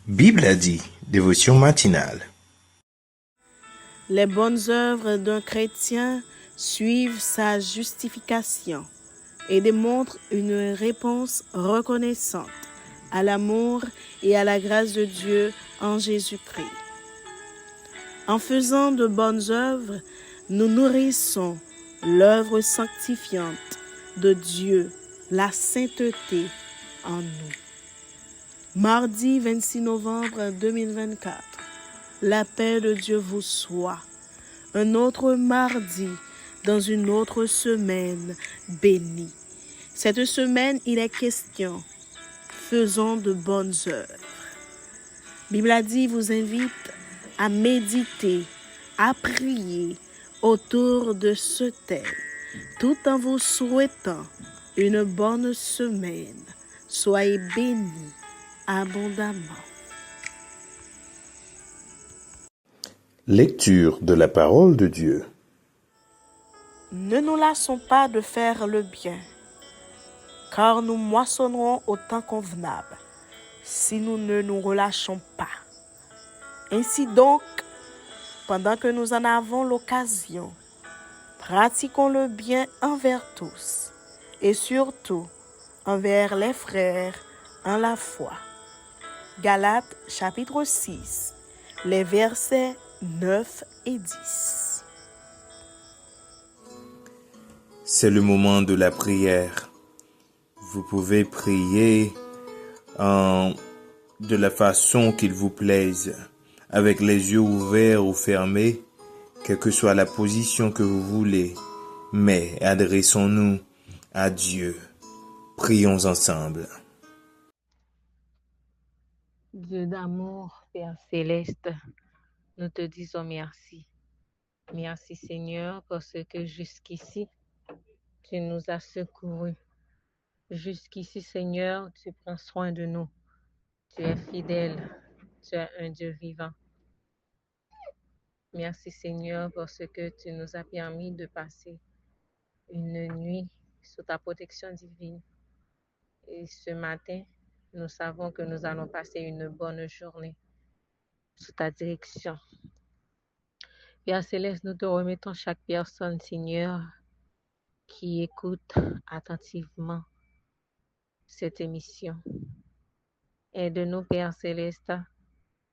Bible a dit, dévotion matinale. Les bonnes œuvres d'un chrétien suivent sa justification et démontrent une réponse reconnaissante à l'amour et à la grâce de Dieu en Jésus-Christ. En faisant de bonnes œuvres, nous nourrissons l'œuvre sanctifiante de Dieu, la sainteté en nous. Mardi 26 novembre 2024, la paix de Dieu vous soit. Un autre mardi dans une autre semaine bénie. Cette semaine, il est question, faisons de bonnes œuvres. Bible a dit, vous invite à méditer, à prier autour de ce thème, tout en vous souhaitant une bonne semaine. Soyez bénis abondamment. Lecture de la parole de Dieu. Ne nous lassons pas de faire le bien, car nous moissonnerons au temps convenable, si nous ne nous relâchons pas. Ainsi donc, pendant que nous en avons l'occasion, pratiquons le bien envers tous, et surtout envers les frères en la foi. Galates chapitre 6, les versets 9 et 10. C'est le moment de la prière. Vous pouvez prier de la façon qu'il vous plaise, avec les yeux ouverts ou fermés, quelle que soit la position que vous voulez. Mais adressons-nous à Dieu. Prions ensemble. Dieu d'amour, Père céleste, nous te disons merci. Merci Seigneur parce que jusqu'ici, tu nous as secourus. Jusqu'ici Seigneur, tu prends soin de nous. Tu es fidèle, tu es un Dieu vivant. Merci Seigneur parce que tu nous as permis de passer une nuit sous ta protection divine. Et ce matin, nous savons que nous allons passer une bonne journée sous ta direction. Père Céleste, nous te remettons chaque personne, Seigneur, qui écoute attentivement cette émission. Aide-nous, Père Céleste,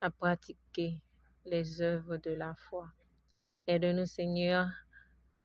à pratiquer les œuvres de la foi. Aide-nous, Seigneur,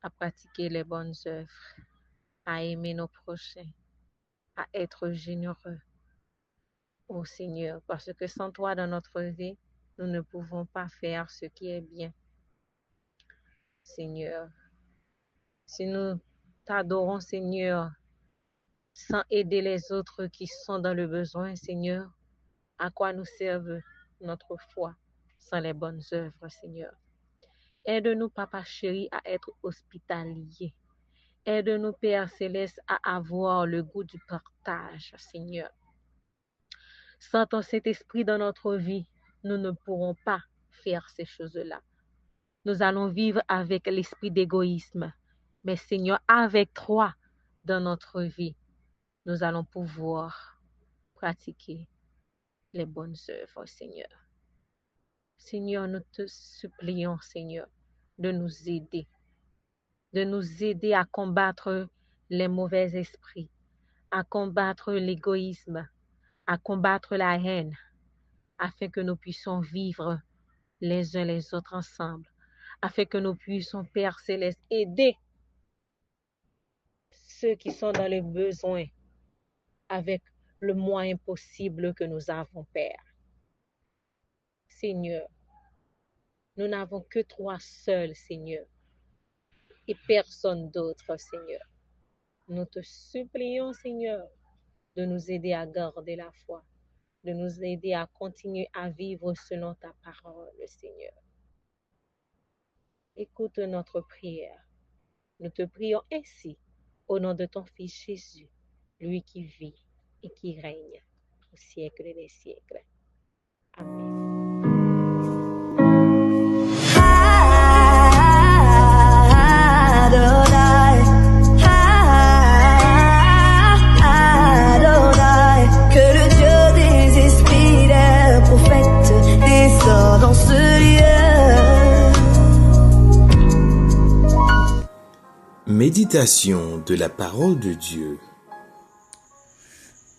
à pratiquer les bonnes œuvres, à aimer nos prochains, à être généreux. Oh Seigneur, parce que sans toi dans notre vie, nous ne pouvons pas faire ce qui est bien. Seigneur, si nous t'adorons, Seigneur, sans aider les autres qui sont dans le besoin, Seigneur, à quoi nous serve notre foi sans les bonnes œuvres, Seigneur? Aide-nous, Papa chéri, à être hospitaliers. Aide-nous, Père Céleste, à avoir le goût du partage, Seigneur. Sans ton Saint-Esprit dans notre vie, nous ne pourrons pas faire ces choses-là. Nous allons vivre avec l'esprit d'égoïsme. Mais Seigneur, avec toi dans notre vie, nous allons pouvoir pratiquer les bonnes œuvres, Seigneur. Seigneur, nous te supplions, Seigneur, de nous aider à combattre les mauvais esprits, à combattre l'égoïsme, à combattre la haine, afin que nous puissions vivre les uns les autres ensemble, afin que nous puissions, Père Céleste, aider ceux qui sont dans le besoin avec le moyen possible que nous avons, Père. Seigneur, nous n'avons que toi seuls, Seigneur, et personne d'autre, Seigneur. Nous te supplions, Seigneur, de nous aider à garder la foi, de nous aider à continuer à vivre selon ta parole, Seigneur. Écoute notre prière. Nous te prions ainsi, au nom de ton Fils Jésus, lui qui vit et qui règne au siècle des siècles. Amen. Que le Dieu des esprits, des prophètes Méditation de la parole de Dieu.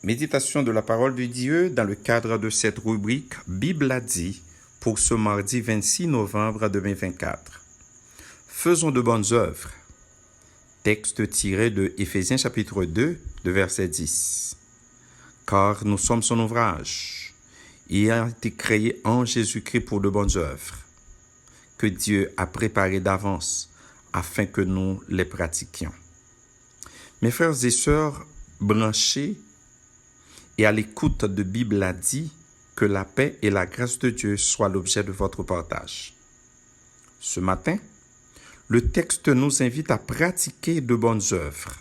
Méditation de la parole de Dieu dans le cadre de cette rubrique Bible a dit pour ce mardi 26 novembre 2024. Faisons de bonnes œuvres. Texte tiré de Éphésiens chapitre 2, de verset 10. Car nous sommes son ouvrage. Il a été créé en Jésus-Christ pour de bonnes œuvres, que Dieu a préparées d'avance afin que nous les pratiquions. Mes frères et sœurs branchés et à l'écoute de Bible a dit, que la paix et la grâce de Dieu soient l'objet de votre partage. Ce matin, le texte nous invite à pratiquer de bonnes œuvres.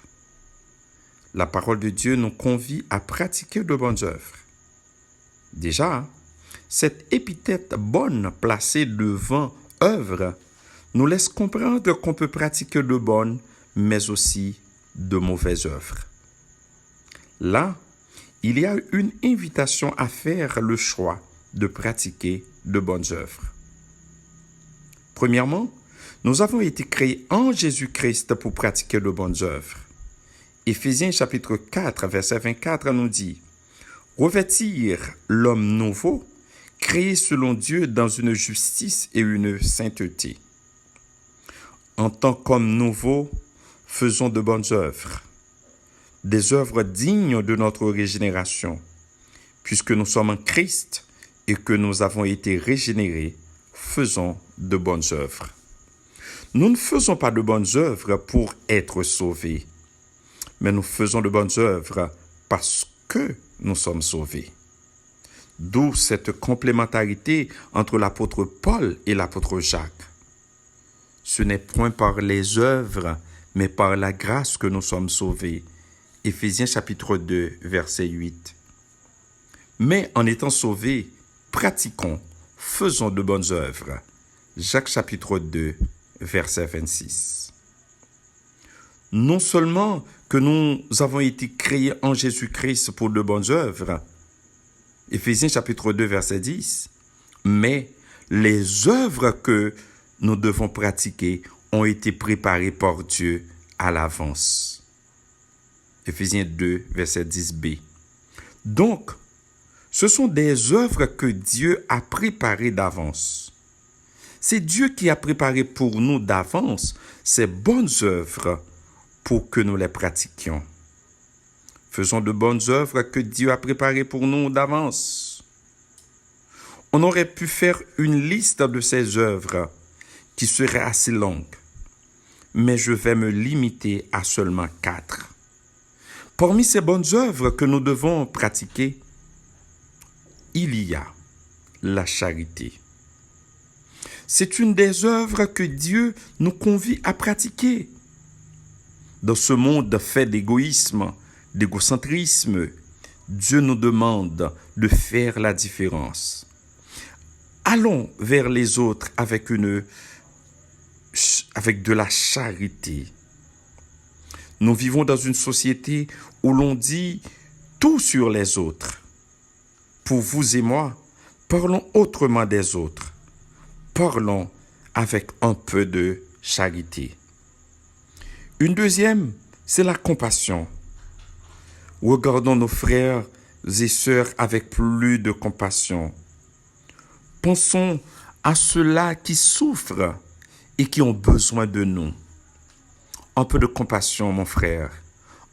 La parole de Dieu nous convie à pratiquer de bonnes œuvres. Déjà, cette épithète « bonne » placée devant « œuvre » nous laisse comprendre qu'on peut pratiquer de bonnes, mais aussi de mauvaises œuvres. Là, il y a une invitation à faire le choix de pratiquer de bonnes œuvres. Premièrement, nous avons été créés en Jésus-Christ pour pratiquer de bonnes œuvres. Éphésiens chapitre 4, verset 24 nous dit « Revêtir l'homme nouveau, créé selon Dieu dans une justice et une sainteté. En tant qu'homme nouveau, faisons de bonnes œuvres, des œuvres dignes de notre régénération, puisque nous sommes en Christ et que nous avons été régénérés, faisons de bonnes œuvres. Nous ne faisons pas de bonnes œuvres pour être sauvés, mais nous faisons de bonnes œuvres parce que nous sommes sauvés. D'où cette complémentarité entre l'apôtre Paul et l'apôtre Jacques. Ce n'est point par les œuvres, mais par la grâce que nous sommes sauvés. Éphésiens chapitre 2, verset 8. Mais en étant sauvés, pratiquons, faisons de bonnes œuvres. Jacques chapitre 2, verset 26. Non seulement que nous avons été créés en Jésus-Christ pour de bonnes œuvres, Éphésiens chapitre 2, verset 10, mais les œuvres que nous devons pratiquer ont été préparées par Dieu à l'avance. Éphésiens 2, verset 10b. Donc, ce sont des œuvres que Dieu a préparées d'avance. C'est Dieu qui a préparé pour nous d'avance ces bonnes œuvres pour que nous les pratiquions. Faisons de bonnes œuvres que Dieu a préparées pour nous d'avance. On aurait pu faire une liste de ces œuvres qui serait assez longue, mais je vais me limiter à seulement 4. Parmi ces bonnes œuvres que nous devons pratiquer, il y a la charité. C'est une des œuvres que Dieu nous convie à pratiquer. Dans ce monde fait d'égoïsme, d'égocentrisme, Dieu nous demande de faire la différence. Allons vers les autres avec de la charité. Nous vivons dans une société où l'on dit tout sur les autres. Pour vous et moi, parlons autrement des autres. Parlons avec un peu de charité. Une deuxième, c'est la compassion. Regardons nos frères et sœurs avec plus de compassion. Pensons à ceux-là qui souffrent et qui ont besoin de nous. Un peu de compassion, mon frère.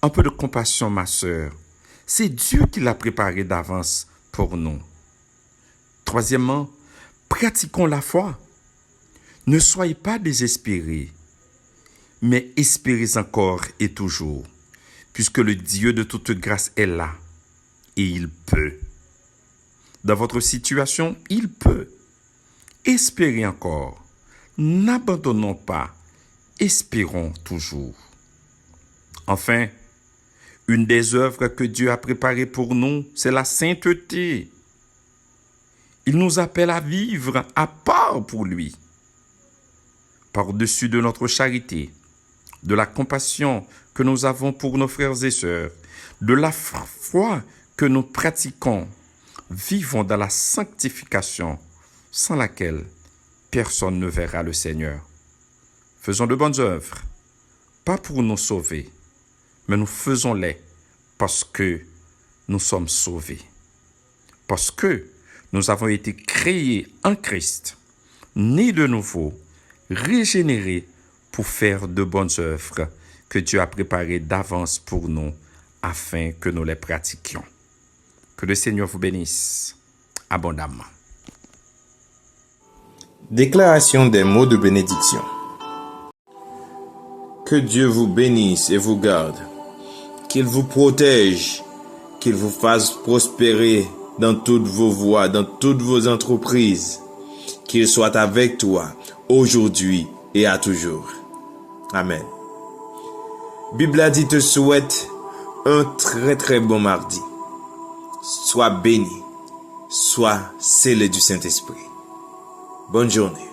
Un peu de compassion, ma sœur. C'est Dieu qui l'a préparé d'avance pour nous. Troisièmement, pratiquons la foi. Ne soyez pas désespérés, mais espérez encore et toujours, puisque le Dieu de toute grâce est là et il peut. Dans votre situation, il peut. Espérez encore. N'abandonnons pas. Espérons toujours. Enfin, une des œuvres que Dieu a préparées pour nous, c'est la sainteté. Il nous appelle à vivre à part pour lui. Par-dessus de notre charité, de la compassion que nous avons pour nos frères et sœurs, de la foi que nous pratiquons, vivons dans la sanctification sans laquelle personne ne verra le Seigneur. Faisons de bonnes œuvres, pas pour nous sauver, mais nous faisons-les parce que nous sommes sauvés. Parce que nous avons été créés en Christ, nés de nouveau, régénérés pour faire de bonnes œuvres que Dieu a préparées d'avance pour nous afin que nous les pratiquions. Que le Seigneur vous bénisse abondamment. Déclaration des mots de bénédiction. Que Dieu vous bénisse et vous garde, qu'il vous protège, qu'il vous fasse prospérer dans toutes vos voies, dans toutes vos entreprises, qu'il soit avec toi aujourd'hui et à toujours. Amen. Bible a dit te souhaite un très bon mardi. Sois béni, sois scellé du Saint-Esprit. Bonne journée.